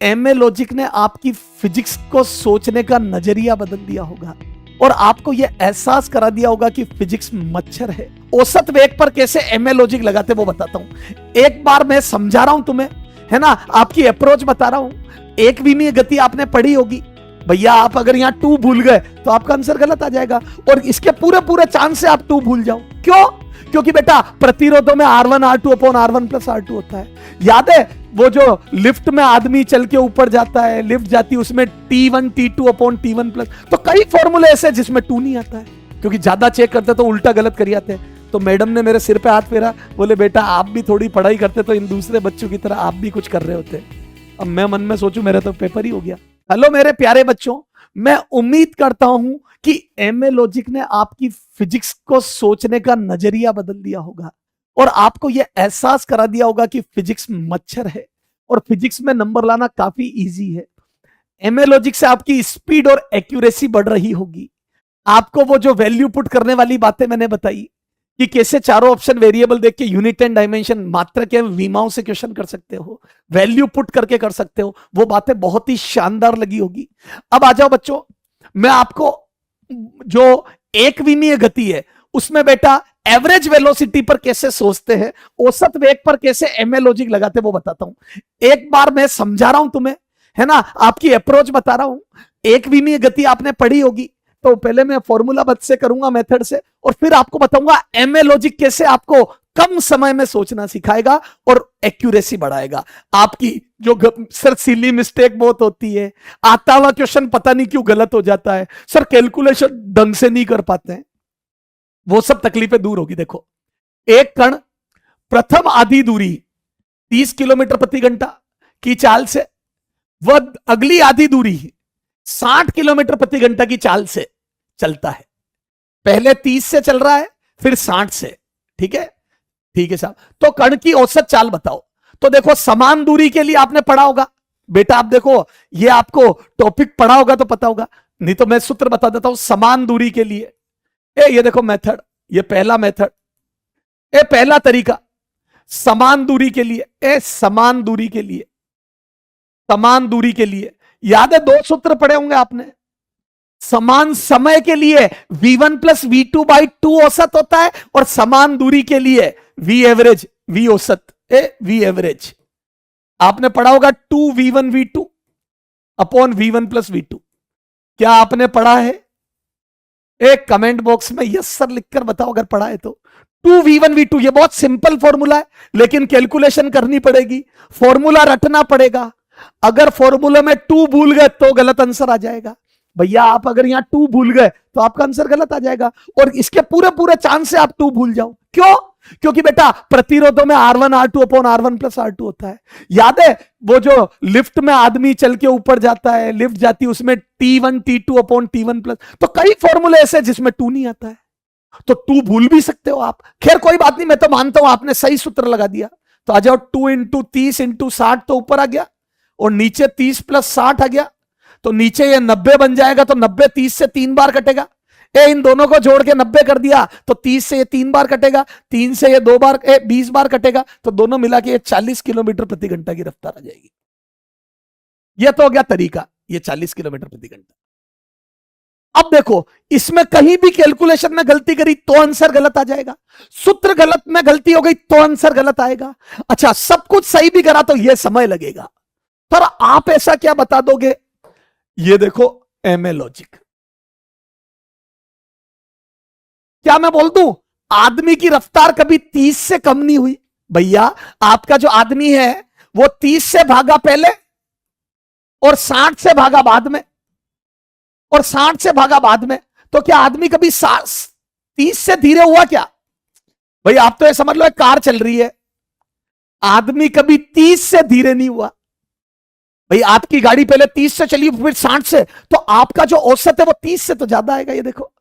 MA logic ने आपकी physics को सोचने का नजरिया बदल दिया होगा और आपको यह एहसास करा दिया होगा कि फिजिक्स मच्छर है। औसत वेग पर कैसे एमए लॉजिक लगाते वो बताता हूं। एक बार मैं समझा रहा हूं तुम्हें, है ना, आपकी अप्रोच बता रहा हूं। एक विमीय गति आपने पढ़ी होगी भैया, आप अगर यहाँ 2 भूल गए तो आपका आंसर गलत आ जाएगा और इसके पूरे पूरे चांस से आप 2 भूल जाओ। क्यों? क्योंकि बेटा प्रतिरोधों में R1 R2 upon R1 plus R2 होता है। याद है वो जो लिफ्ट में आदमी चल के ऊपर जाता है, लिफ्ट जाती है, उसमें T1 T2 upon T1 plus. तो कई फॉर्मूले ऐसे जिसमें 2 नहीं आता है, क्योंकि ज्यादा चेक करते तो उल्टा गलत कर जाते हैं। तो मैडम ने मेरे सिर पे हाथ फेरा, बोले बेटा आप भी थोड़ी पढ़ाई करते तो इन दूसरे बच्चों की तरह आप भी कुछ कर रहे होते। अब मैं मन में सोचूं मेरा तो पेपर ही हो गया। हेलो मेरे प्यारे बच्चों, मैं उम्मीद करता हूं कि एमए लॉजिक ने आपकी फिजिक्स को सोचने का नजरिया बदल दिया होगा और आपको यह एहसास करा दिया होगा कि फिजिक्स मच्छर है और फिजिक्स में नंबर लाना काफी इजी है। एमए लॉजिक से आपकी स्पीड और एक्यूरेसी बढ़ रही होगी। आपको वो जो वैल्यू पुट करने वाली बातें मैंने बताई कि कैसे चारों ऑप्शन वेरिएबल देख के यूनिट एंड डायमेंशन मात्रा के विमाओं से क्वेश्चन कर सकते हो, वैल्यू पुट करके कर सकते हो, वो बातें बहुत ही शानदार लगी होगी। अब आ जाओ बच्चों, मैं आपको जो एक विमीय गति है उसमें बेटा एवरेज वेलोसिटी पर कैसे सोचते हैं, औसत वेग पर कैसे एमए लॉजिक लगाते वो बताता हूं। एक बार मैं समझा रहा हूं तुम्हें, है ना, आपकी अप्रोच बता रहा हूं। एक विमीय गति आपने पढ़ी होगी, तो पहले मैं फॉर्मूला बद से करूंगा मेथड से और फिर आपको बताऊंगा एमए लॉजिक कैसे आपको कम समय में सोचना सिखाएगा और एक्यूरेसी बढ़ाएगा। आपकी जो सर सिली मिस्टेक बहुत होती है, आता हुआ क्वेश्चन पता नहीं क्यों गलत हो जाता है, सर कैलकुलेशन ढंग से नहीं कर पाते हैं, वो सब तकलीफें दूर होगी। देखो, एक कण प्रथम आधी दूरी 30 किलोमीटर प्रति घंटा की चाल से वह अगली आधी दूरी 60 किलोमीटर प्रति घंटा की चाल से चलता है। पहले 30 से चल रहा है, फिर 60 से। ठीक है, ठीक है साहब। तो कण की औसत चाल बताओ। तो देखो, समान दूरी के लिए आपने पढ़ा होगा बेटा, आप देखो ये आपको टॉपिक पढ़ा होगा तो पता होगा, नहीं तो मैं सूत्र बता देता हूं। समान दूरी के लिए ये देखो मेथड, ये पहला मेथड, पहला तरीका। समान दूरी के लिए, समान दूरी के लिए, समान दूरी के लिए याद है 2 सूत्र पढ़े होंगे आपने। समान समय के लिए v1 प्लस v2 बाई 2 औसत होता है और समान दूरी के लिए v एवरेज, v औसत, v एवरेज आपने पढ़ा होगा 2v1 v2 upon v1 plus v2। क्या आपने पढ़ा है? एक कमेंट बॉक्स में यस सर लिखकर बताओ अगर पढ़ा है तो। 2v1 v2 ये बहुत सिंपल फॉर्मूला है, लेकिन कैलकुलेशन करनी पड़ेगी, फॉर्मूला रटना पड़ेगा। अगर फॉर्मूला में 2 भूल गए तो गलत आंसर आ जाएगा भैया। आप अगर यहां 2 भूल गए तो आपका आंसर गलत आ जाएगा और इसके पूरे पूरे चांस से आप 2 भूल जाओ। क्यों? क्योंकि बेटा प्रतिरोधों में R1 R2 upon R1 plus R2 होता है। याद है वो जो लिफ्ट में आदमी चल के ऊपर जाता है, लिफ्ट जाती है, उसमें T1 T2 upon T1 plus. तो कई फॉर्मूले ऐसे जिसमें 2 नहीं आता है, तो 2 भूल भी सकते हो आप। खैर कोई बात नहीं, मैं तो मानता हूं आपने सही सूत्र लगा दिया। तो आ जाओ 2 इंटू 30 इंटू 60 तो ऊपर आ गया और नीचे 30 प्लस 60 आ गया, तो नीचे ये 90 बन जाएगा। तो 90 30 से 3 बार कटेगा। इन दोनों को जोड़ के 90 कर दिया तो 30 से ये 3 बार कटेगा, 3 से ये 2 बार 20 बार कटेगा, तो दोनों मिला के ये 40 किलोमीटर प्रति घंटा की रफ्तार आ जाएगी। ये तो हो गया तरीका, ये 40 किलोमीटर प्रति घंटा। अब देखो, इसमें कहीं भी कैलकुलेशन में गलती करी तो आंसर गलत आ जाएगा, सूत्र गलत में गलती हो गई तो आंसर गलत आएगा। अच्छा, सब कुछ सही भी करा तो यह समय लगेगा। पर आप ऐसा क्या बता दोगे? ये देखो एमए लॉजिक। क्या मैं बोल दूं आदमी की रफ्तार कभी 30 से कम नहीं हुई? भैया आपका जो आदमी है वो 30 से भागा पहले और 60 से भागा बाद में, और 60 से भागा बाद में। तो क्या आदमी कभी 30 से धीरे हुआ क्या? भाई आप तो ये समझ लो एक कार चल रही है, आदमी कभी 30 से धीरे नहीं हुआ। भाई आपकी गाड़ी पहले 30 से चली फिर 60 से, तो आपका जो औसत है वो 30 से तो ज्यादा आएगा। ये देखो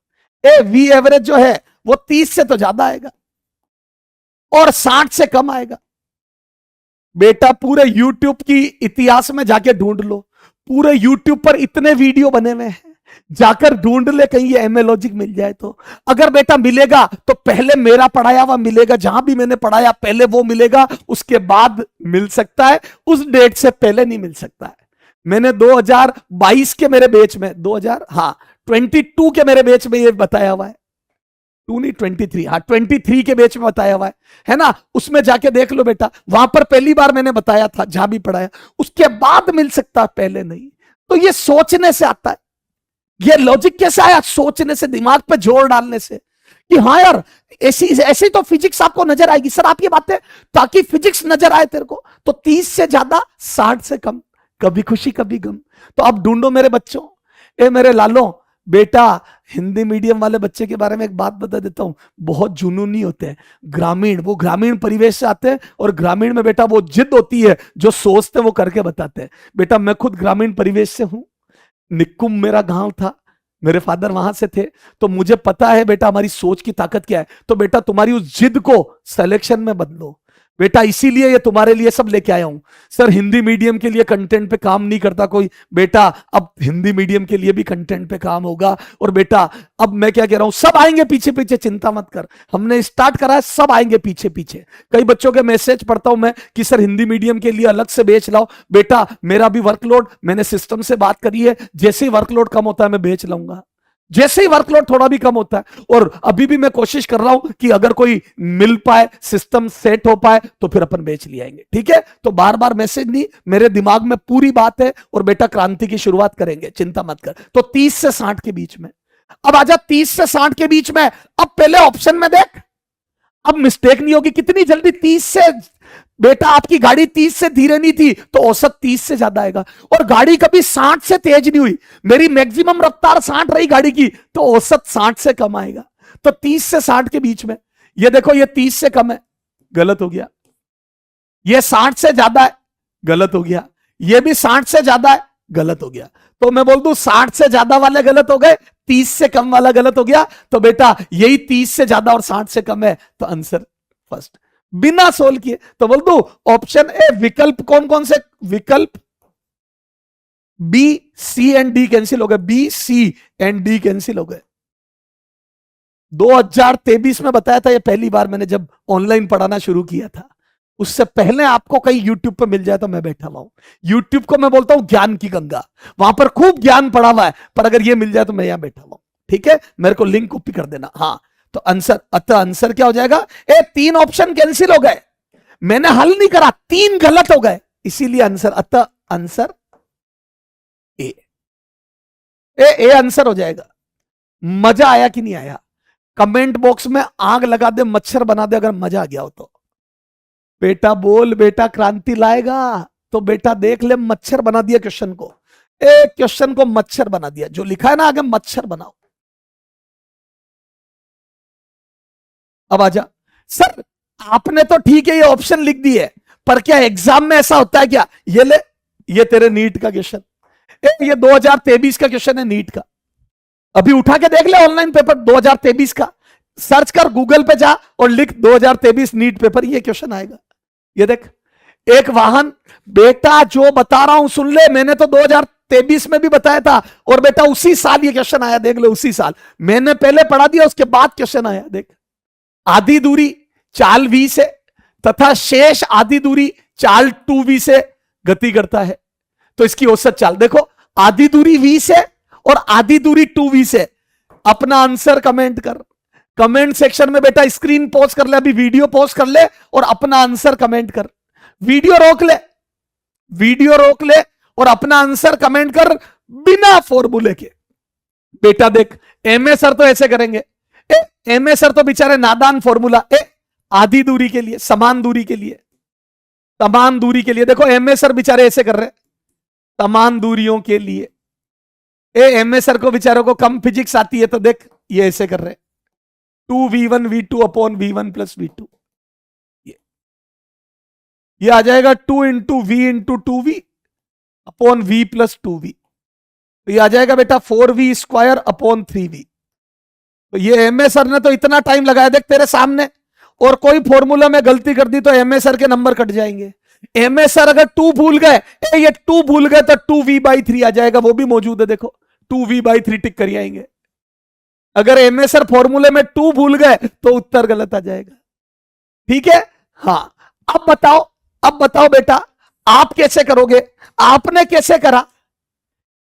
वी एवरेज जो है वो 30 से तो ज्यादा आएगा और 60 से कम आएगा। बेटा पूरे YouTube की इतिहास में जाके ढूंढ लो, पूरे YouTube पर इतने वीडियो बने हुए हैं, जाकर ढूंढ ले कहीं ये एमए लॉजिक मिल जाए तो। अगर बेटा मिलेगा तो पहले मेरा पढ़ाया हुआ मिलेगा, जहां भी मैंने पढ़ाया पहले वो मिलेगा, उसके बाद मिल सकता है, उस डेट से पहले नहीं मिल सकता है। मैंने 2022 के मेरे बैच में 22 के मेरे बैच में ये बताया हुआ है। 2 नहीं 23, हाँ 23 के बैच में बताया हुआ है ना। उसमें जाके देख लो बेटा, वहां पर पहली बार मैंने बताया था, जहां भी पढ़ाया, उसके बाद मिल सकता है, पहले नहीं। तो ये सोचने से आता है। ये लॉजिक कैसे आया? सोचने से, दिमाग पे जोर डालने से कि हाँ यार ऐसी ऐसी तो फिजिक्स आपको नजर आएगी। सर आप ये बातें, ताकि फिजिक्स नजर आए तेरे को तो 30 से ज्यादा 60 से कम, कभी खुशी कभी गम। तो अब ढूंढो मेरे बच्चों, ए मेरे लालो बेटा, हिंदी मीडियम वाले बच्चे के बारे में एक बात बता देता हूं, बहुत जुनूनी होते हैं, ग्रामीण, वो ग्रामीण परिवेश से आते हैं, और ग्रामीण में बेटा वो जिद होती है, जो सोचते वो करके बताते हैं। बेटा मैं खुद ग्रामीण परिवेश से हूं, निक्कुम मेरा गांव था, मेरे फादर वहां से थे, तो मुझे पता है बेटा हमारी सोच की ताकत क्या है। तो बेटा तुम्हारी उस जिद को सिलेक्शन में बदलो बेटा, इसीलिए ये तुम्हारे लिए सब लेके आया हूं। सर हिंदी मीडियम के लिए कंटेंट पे काम नहीं करता कोई, बेटा अब हिंदी मीडियम के लिए भी कंटेंट पे काम होगा। और बेटा अब मैं क्या कह रहा हूं, सब आएंगे पीछे पीछे, चिंता मत कर, हमने स्टार्ट करा है, सब आएंगे पीछे पीछे। कई बच्चों के मैसेज पढ़ता हूं मैं कि सर हिंदी मीडियम के लिए अलग से बेच लाओ। बेटा मेरा भी वर्कलोड, मैंने सिस्टम से बात करी है, जैसे ही वर्कलोड कम होता है मैं बेच लाऊंगा, जैसे ही वर्कलोड थोड़ा भी कम होता है। और अभी भी मैं कोशिश कर रहा हूं कि अगर कोई मिल पाए, सिस्टम सेट हो पाए, तो फिर अपन बेच ले आएंगे, ठीक है। तो बार बार मैसेज नहीं, मेरे दिमाग में पूरी बात है। और बेटा क्रांति की शुरुआत करेंगे, चिंता मत कर। तो 30 से 60 के बीच में, अब आजा 30 से 60 के बीच में। अब पहले ऑप्शन में देख, अब मिस्टेक नहीं होगी। कितनी जल्दी 30 से, बेटा आपकी गाड़ी 30 से धीरे नहीं थी तो औसत 30 से ज्यादा आएगा, और गाड़ी कभी 60 से तेज नहीं हुई, मेरी मैक्सिमम रफ्तार 60 रही गाड़ी की, तो औसत 60 से कम आएगा। तो 30 से 60 के बीच में, ये देखो ये 30 से कम है, गलत हो गया। ये 60 से ज्यादा है, गलत हो गया। ये भी 60 से ज्यादा है, गलत हो गया। तो मैं बोल दूं 60 से ज्यादा वाले गलत हो गए, 30 से कम वाला गलत हो गया। तो बेटा यही 30 से ज्यादा और 60 से कम है, तो आंसर फर्स्ट, बिना सोल्व किए। तो बोल दो ऑप्शन ए, विकल्प कौन कौन से, विकल्प B C and D cancel हो गए, B C and D cancel हो गए। 2023 में बताया था, ये पहली बार मैंने जब ऑनलाइन पढ़ाना शुरू किया था। उससे पहले आपको कहीं यूट्यूब पे मिल जाए तो मैं बैठा हुआ हूं। यूट्यूब को मैं बोलता हूं ज्ञान की गंगा, वहां पर खूब ज्ञान पड़ा हुआ है, पर अगर ये मिल जाए तो मैं यहां बैठा हुआ हूं, ठीक है। मेरे को लिंक कॉपी कर देना। हाँ तो आंसर, अतः आंसर क्या हो जाएगा, ए 3 ऑप्शन कैंसिल हो गए, मैंने हल नहीं करा, 3 गलत हो गए, इसीलिए आंसर, अतः आंसर ए, ए आंसर हो जाएगा। मजा आया कि नहीं आया? कमेंट बॉक्स में आग लगा दे, मच्छर बना दे अगर मजा आ गया हो तो। बेटा बोल, बेटा क्रांति लाएगा तो बेटा देख ले, मच्छर बना दिया क्वेश्चन को, एक क्वेश्चन को मच्छर बना दिया, जो लिखा है ना आगे मच्छर बनाओ। अब आजा, सर आपने तो ठीक है ये ऑप्शन लिख दी है, पर क्या एग्जाम में ऐसा होता है क्या? ये ले, ये तेरे नीट का क्वेश्चन, ये 2023 का क्वेश्चन है नीट का, अभी उठा के देख ले ऑनलाइन पेपर 2023 का, सर्च कर गूगल पे जा और लिख 2023 नीट पेपर, ये क्वेश्चन आएगा। ये देख, एक वाहन, बेटा जो बता रहा हूं सुन ले, मैंने तो 2023 में भी बताया था, और बेटा उसी साल ये क्वेश्चन आया, देख ले उसी साल, मैंने पहले पढ़ा दिया उसके बाद क्वेश्चन आया। देख, आधी दूरी चाल v से तथा शेष आधी दूरी चाल 2v से गति करता है, तो इसकी औसत चाल देखो, आधी दूरी v से और आधी दूरी 2v से। अपना आंसर कमेंट कर, कमेंट सेक्शन में बेटा स्क्रीन पॉज कर ले, अभी वीडियो पॉज कर ले और अपना आंसर कमेंट कर, वीडियो रोक ले, वीडियो रोक ले और अपना आंसर कमेंट कर बिना फॉर्मूले के। बेटा देख, एमए सर तो ऐसे करेंगे, एमए सर तो बेचारे नादान फॉर्मूला, आधी दूरी के लिए, समान दूरी के लिए, समान दूरी के लिए, देखो एमए सर बेचारे ऐसे कर रहे हैं, समान दूरियों के लिए। एमए सर को बेचारों को कम फिजिक्स आती है, तो देख ये ऐसे कर रहे हैं, 2v1 v2 upon v1 plus v2, ये आ जाएगा 2 into v into 2v upon v plus 2v, तो ये आ जाएगा बेटा 4v स्क्वायर अपॉन 3v। तो ये एमए सर ने तो इतना टाइम लगाया देख तेरे सामने, और कोई फॉर्मूला में गलती कर दी तो एमए सर के नंबर कट जाएंगे। एमए सर अगर 2 भूल गए, ये 2 भूल गए तो 2v/3 आ जाएगा, वो भी मौजूद है, देखो 2v/3 टिक कर आएंगे। अगर एमए सर फॉर्मूले में 2 भूल गए तो उत्तर गलत आ जाएगा, ठीक है। हाँ अब बताओ, अब बताओ बेटा आप कैसे करोगे, आपने कैसे करा,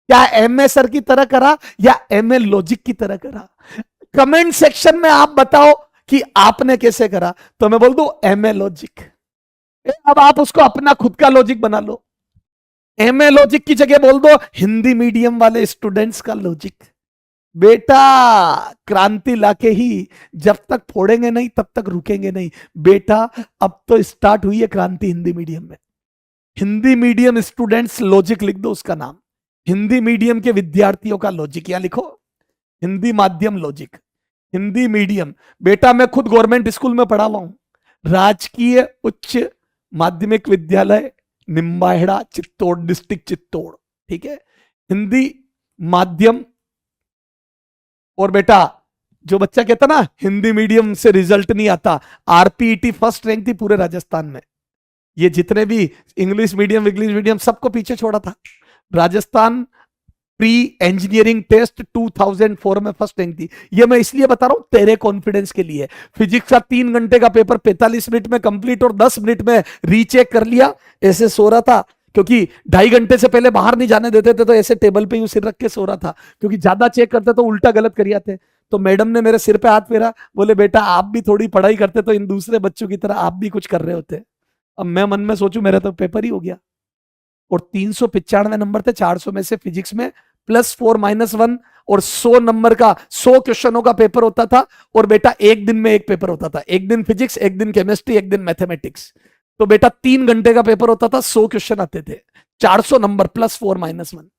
क्या एमए सर की तरह करा या एमए लॉजिक की तरह करा? कमेंट सेक्शन में आप बताओ कि आपने कैसे करा, तो मैं बोल दूं एमए लॉजिक। अब आप उसको अपना खुद का लॉजिक बना लो। एमए लॉजिक की जगह बोल दो हिंदी मीडियम वाले स्टूडेंट्स का लॉजिक। बेटा क्रांति लाके ही, जब तक फोड़ेंगे नहीं तब तक रुकेंगे नहीं। बेटा अब तो स्टार्ट हुई है क्रांति हिंदी मीडियम में। हिंदी मीडियम स्टूडेंट्स लॉजिक लिख दो उसका नाम, हिंदी मीडियम के विद्यार्थियों का लॉजिक। या लिखो हिंदी माध्यम लॉजिक, हिंदी मीडियम। बेटा मैं खुद गवर्नमेंट स्कूल में पढ़ा हुआ हूं, राजकीय उच्च माध्यमिक विद्यालय निम्बाहेड़ा चित्तौड़ डिस्ट्रिक्ट चित्तौड़, ठीक है, हिंदी माध्यम। और बेटा जो बच्चा कहता ना हिंदी मीडियम से रिजल्ट नहीं आता, आरपीईटी फर्स्ट रैंक थी पूरे राजस्थान में। ये जितने भी इंग्लिश मीडियम सबको पीछे छोड़ा था। राजस्थान प्री इंजीनियरिंग टेस्ट 2004 में फर्स्ट रैंक थी। ये मैं इसलिए बता रहा हूं तेरे कॉन्फिडेंस के लिए। फिजिक्स का 3 घंटे का पेपर 45 मिनट में कंप्लीट और 10 मिनट में रीचेक कर लिया। ऐसे सो रहा था क्योंकि 2.5 घंटे से पहले बाहर नहीं जाने देते थे, तो ऐसे टेबल पे यूं सिर रख के सो रहा था, क्योंकि ज्यादा चेक करते तो उल्टा गलत कर आते। तो मैडम ने मेरे सिर पे हाथ फेरा, बोले बेटा आप भी थोड़ी पढ़ाई करते तो इन दूसरे बच्चों की तरह आप भी कुछ कर रहे होते। अब मैं मन में सोचूं मेरा तो पेपर ही हो गया। और 395 नंबर थे 400 में से फिजिक्स में, +4 -1, और 100 नंबर का 100 क्वेश्चनों का पेपर होता था। और बेटा एक दिन में एक पेपर होता था, एक दिन फिजिक्स, एक दिन केमिस्ट्री, एक दिन मैथमेटिक्स। तो बेटा 3 घंटे का पेपर होता था, 100 क्वेश्चन आते थे, 400 नंबर +4 -1।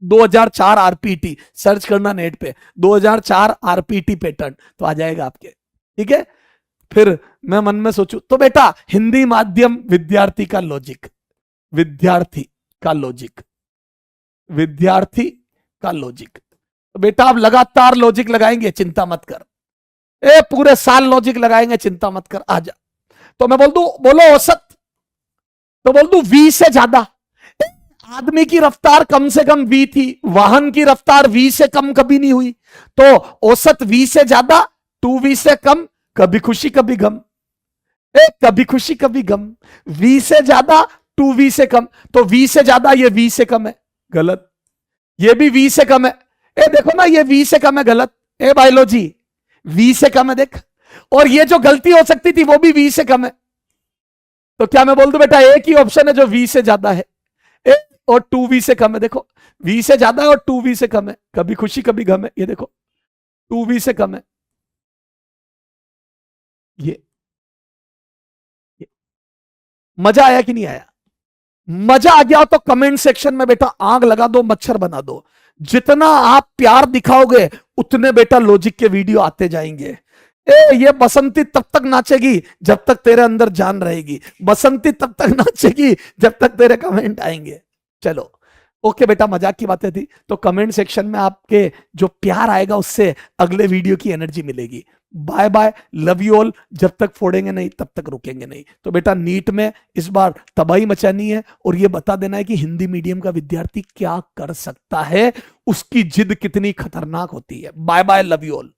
2004 आरपीटी सर्च करना नेट पे, 2004 आरपीटी पैटर्न तो आ जाएगा आपके, ठीक है। फिर मैं मन में सोचूं तो बेटा हिंदी माध्यम विद्यार्थी का लॉजिक, विद्यार्थी का लॉजिक, विद्यार्थी का लॉजिक। तो बेटा आप लगातार लॉजिक लगाएंगे, चिंता मत कर। पूरे साल लॉजिक लगाएंगे, चिंता मत कर, आ जा। तो मैं बोल दूं, बोलो औसत, तो बोल दूं v से ज्यादा। आदमी की रफ्तार कम से कम v थी, वाहन की रफ्तार v से कम कभी नहीं हुई। तो औसत v से ज्यादा, 2v से कम, कभी खुशी कभी गम। कभी खुशी कभी गम, v से ज्यादा 2v से कम। तो v से ज्यादा ये v से कम है, गलत। ये भी v से कम है, देखो ना ये v से कम है, गलत। बायोलॉजी v से कम है, देख। और ये जो गलती हो सकती थी वो भी v से कम है। तो क्या मैं बोल दूं बेटा एक ही ऑप्शन है जो v से ज्यादा है और 2v से कम है। देखो v से ज्यादा है और 2v से कम है, कभी खुशी कभी गम है। ये देखो 2v से कम है। ये मजा आया कि नहीं आया? मजा आ गया तो कमेंट सेक्शन में बेटा आग लगा दो, मच्छर बना दो। जितना आप प्यार दिखाओगे उतने बेटा लॉजिक के वीडियो आते जाएंगे। ये बसंती तब तक नाचेगी जब तक तेरे अंदर जान रहेगी, बसंती तब तक नाचेगी जब तक तेरे कमेंट आएंगे। चलो ओके बेटा, मजाक की बातें थी। तो कमेंट सेक्शन में आपके जो प्यार आएगा उससे अगले वीडियो की एनर्जी मिलेगी। Bye bye, love you all. जब तक फोड़ेंगे नहीं तब तक रुकेंगे नहीं। तो बेटा नीट में इस बार तबाही मचानी है और ये बता देना है कि हिंदी मीडियम का विद्यार्थी क्या कर सकता है, उसकी जिद कितनी खतरनाक होती है। Bye bye, love you all.